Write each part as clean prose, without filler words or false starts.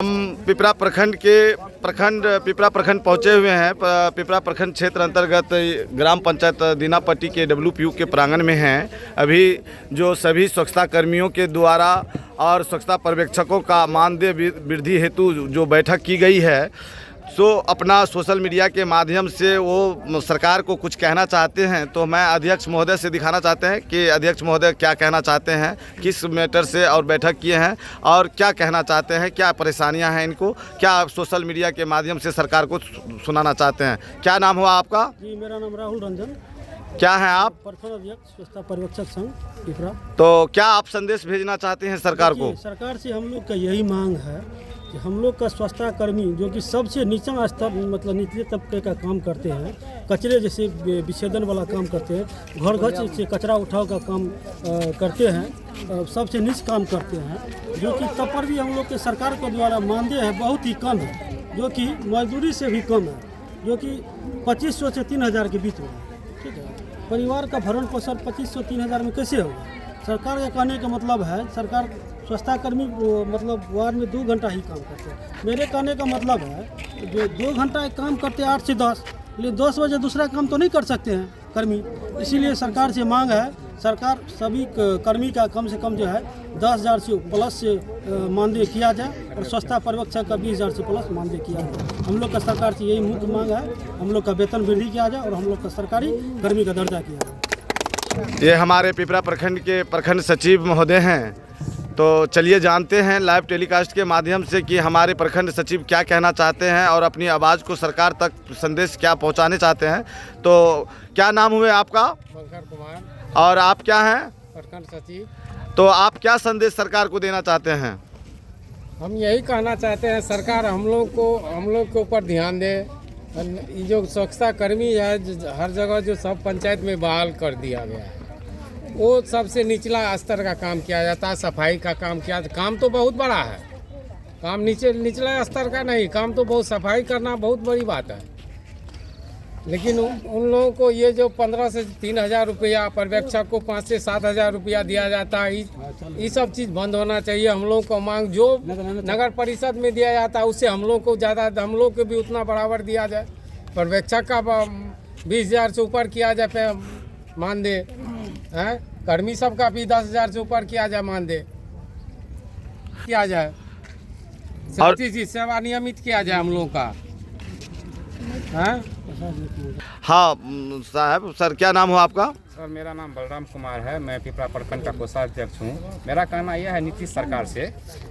हम पिपरा प्रखंड पहुंचे हुए हैं। पिपरा प्रखंड क्षेत्र अंतर्गत ग्राम पंचायत दीनापट्टी के WPU के प्रांगण में हैं। अभी जो सभी स्वच्छता कर्मियों के द्वारा और स्वच्छता पर्यवेक्षकों का मानदेय वृद्धि हेतु जो बैठक की गई है, सो अपना सोशल मीडिया के माध्यम से वो सरकार को कुछ कहना चाहते हैं। तो मैं अध्यक्ष महोदय से दिखाना चाहते हैं कि अध्यक्ष महोदय क्या कहना चाहते हैं, किस मैटर से और बैठक किए हैं और क्या कहना चाहते हैं, क्या परेशानियां हैं इनको, क्या सोशल मीडिया के माध्यम से सरकार को सुनाना चाहते हैं। क्या नाम हुआ आपका? जी, मेरा नाम राहुल रंजन। क्या है आप? प्रखंड अध्यक्ष स्वच्छता पर्यवेक्षक संघ पिपरा। तो क्या आप संदेश भेजना चाहते हैं सरकार को? सरकार से हम लोग का यही मांग है कि हम लोग का स्वच्छता कर्मी जो कि सबसे नीचा स्तर मतलब निचले तबके का काम करते हैं, कचरे जैसे विच्छेदन वाला काम करते हैं, घर घर से कचरा उठाव का काम करते हैं, सबसे नीच काम करते हैं, जो कि तब पर भी हम लोग के सरकार के द्वारा मानदेय है बहुत ही कम है, जो कि मजदूरी से भी कम है, जो कि 2500 से 3000 के बीच में है। ठीक है, परिवार का भरण पोषण 2500 3000 में कैसे होगा? सरकार का कहने का मतलब है सरकार स्वच्छता कर्मी मतलब वार्ड में 2 घंटा ही काम करते हैं। मेरे कहने का मतलब है जो 2 घंटा काम करते हैं 8 से 10, लेकिन 10 बजे दूसरा काम तो नहीं कर सकते हैं कर्मी। इसीलिए सरकार से मांग है सरकार सभी कर्मी का कम से कम जो है 10,000 से प्लस से मानदेय किया जाए और स्वच्छता पर्यवेक्षक का 20,000 से प्लस मानदेय किया जाए। हम लोग का सरकार से यही मुख्य मांग है, हम लोग का वेतन वृद्धि किया जाए और हम लोग का सरकारी कर्मी का दर्जा किया जाए। ये हमारे पिपरा प्रखंड के प्रखंड सचिव महोदय हैं। तो चलिए जानते हैं लाइव टेलीकास्ट के माध्यम से कि हमारे प्रखंड सचिव क्या कहना चाहते हैं और अपनी आवाज़ को सरकार तक संदेश क्या पहुंचाने चाहते हैं। तो क्या नाम हुए आपका? शंकर कुमार। और आप क्या हैं? प्रखंड सचिव। तो आप क्या संदेश सरकार को देना चाहते हैं? हम यही कहना चाहते हैं सरकार हम लोग के ऊपर ध्यान दे। ये जो स्वच्छता कर्मी है हर जगह जो सब पंचायत में बहाल कर दिया गया है, वो सबसे निचला स्तर का काम किया जाता है, सफाई का काम किया। काम तो बहुत बड़ा है, काम निचला स्तर का नहीं, काम तो बहुत सफाई करना बहुत बड़ी बात है। लेकिन उन लोगों को ये जो 15 से 3,000 रुपया, पर्यवेक्षक को 5 से 7,000 रुपया दिया जाता है, ये सब चीज़ बंद होना चाहिए। हम लोग को मांग जो नगर परिषद में दिया जाता है उससे हम लोग को ज़्यादा, हम लोग को भी उतना बराबर दिया जाए। पर्यवेक्षक का 20,000 से ऊपर किया जाए मानदेय है, कर्मी सब का भी 10,000 से ऊपर किया जाए मानदेय किया जाए, सब चीज़ सेवा नियमित किया जाए हम लोग का है। हाँ साहब, सर क्या नाम हुआ आपका? सर मेरा नाम बलराम कुमार है, मैं पिपरा प्रखंड का कोषाध्यक्ष हूँ। मेरा कहना यह है नीतीश सरकार से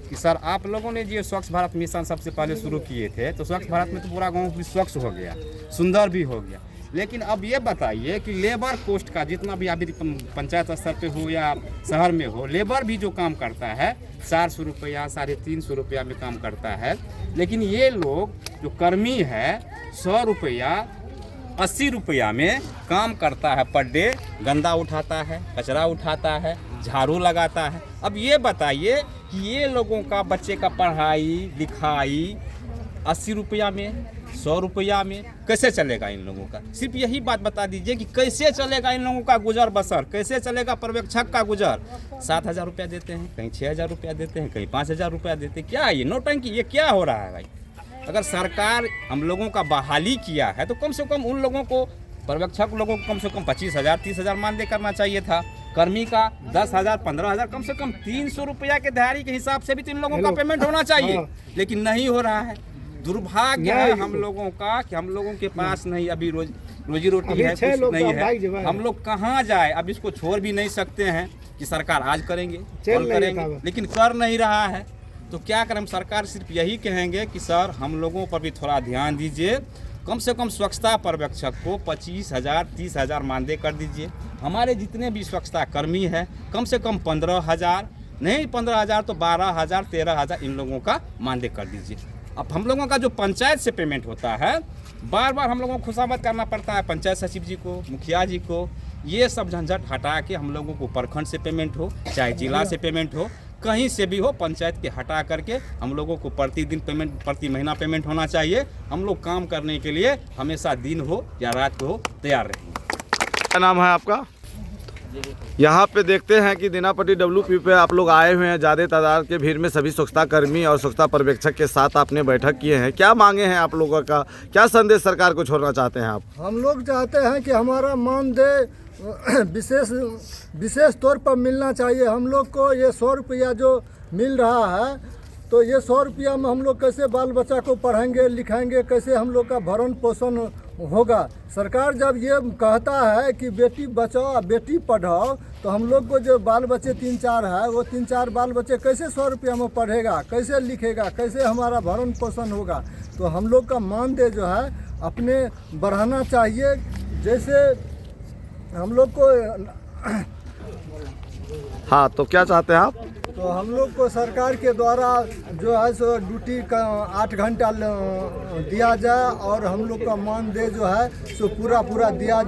कि सर आप लोगों ने जो स्वच्छ भारत मिशन सबसे पहले शुरू किए थे, तो स्वच्छ भारत में तो पूरा गांव भी स्वच्छ हो गया, सुंदर भी हो गया। लेकिन अब ये बताइए कि लेबर कोस्ट का जितना भी अभी पंचायत स्तर पे हो या शहर में हो, लेबर भी जो काम करता है 400 रुपया 350 रुपया में काम करता है। लेकिन ये लोग जो कर्मी है 100 रुपया 80 रुपया में काम करता है पर डे, गंदा उठाता है, कचरा उठाता है, झाड़ू लगाता है। अब ये बताइए कि ये लोगों का बच्चे का पढ़ाई लिखाई 80 रुपया में 100 रुपया में कैसे चलेगा इन लोगों का? सिर्फ यही बात बता दीजिए कि कैसे चलेगा इन लोगों का गुजर बसर, कैसे चलेगा पर्यवेक्षक का गुजर। 7,000 रुपया देते हैं, कहीं 6,000 रुपया देते हैं, कहीं 5,000 रुपया देते हैं। क्या ये नौटंकी, ये क्या हो रहा है भाई? अगर सरकार हम लोगों का बहाली किया है तो कम से कम उन लोगों को, पर्यवेक्षक लोगों को कम से कम 25,000 30,000 मानदेय करना चाहिए था। कर्मी का 10,000 15,000, कम से कम 300 रुपया के दिहाड़ी के हिसाब से भी तो इन लोगों का पेमेंट होना चाहिए। लेकिन नहीं हो रहा है। दुर्भाग्य है हम लोगों का कि हम लोगों के पास नहीं अभी रोजी रोटी है, कुछ नहीं है। हम लोग कहाँ जाए? अब इसको छोड़ भी नहीं सकते हैं कि सरकार आज करेंगे कल करेंगे, लेकिन कर नहीं रहा है। तो क्या करें? हम सरकार सिर्फ यही कहेंगे कि सर हम लोगों पर भी थोड़ा ध्यान दीजिए, कम से कम स्वच्छता पर्यवेक्षक को 25,000 30,000 मानदेय कर दीजिए। हमारे जितने भी स्वच्छता कर्मी हैं कम से कम 15,000 नहीं 15,000 तो 12,000 13,000 इन लोगों का मानदेय कर दीजिए। अब हम लोगों का जो पंचायत से पेमेंट होता है, बार बार हम लोगों को खुशामद करना पड़ता है पंचायत सचिव जी को, मुखिया जी को। ये सब झंझट हटा के हम लोगों को प्रखंड से पेमेंट हो चाहे जिला से पेमेंट हो, कहीं से भी हो, पंचायत के हटा करके हम लोगों को प्रतिदिन पेमेंट, प्रति महीना पेमेंट होना चाहिए। हम लोग काम करने के लिए हमेशा दिन हो या रात हो तैयार रहेंगे। क्या नाम है आपका? यहाँ पे देखते हैं कि दीनापट्टी WPU पे आप लोग आए हुए हैं, ज़्यादा तादाद के भीड़ में सभी स्वच्छता कर्मी और स्वच्छता पर्यवेक्षक के साथ आपने बैठक किए हैं। क्या मांगे हैं आप लोगों का, क्या संदेश सरकार को छोड़ना चाहते हैं आप? हम लोग चाहते हैं कि हमारा मानदेय विशेष तौर पर मिलना चाहिए। हम लोग को ये 100 रुपया जो मिल रहा है, तो ये 100 रुपया में हम लोग कैसे बाल बच्चा को पढ़ाएंगे लिखाएंगे, कैसे हम लोग का भरण पोषण होगा। सरकार जब ये कहता है कि बेटी बचाओ बेटी पढ़ाओ, तो हम लोग को जो बाल बच्चे 3-4 है, वो 3-4 बाल बच्चे कैसे 100 रुपया में पढ़ेगा, कैसे लिखेगा, कैसे हमारा भरण पोषण होगा। तो हम लोग का मानदेय जो है अपने बढ़ाना चाहिए। जैसे हम लोग को हाँ, तो क्या चाहते हैं आप? तो हम लोग को सरकार के द्वारा जो है सो ड्यूटी का 8 घंटा दिया जाए और हम लोग का मानदेय जो है सो पूरा दिया जाए।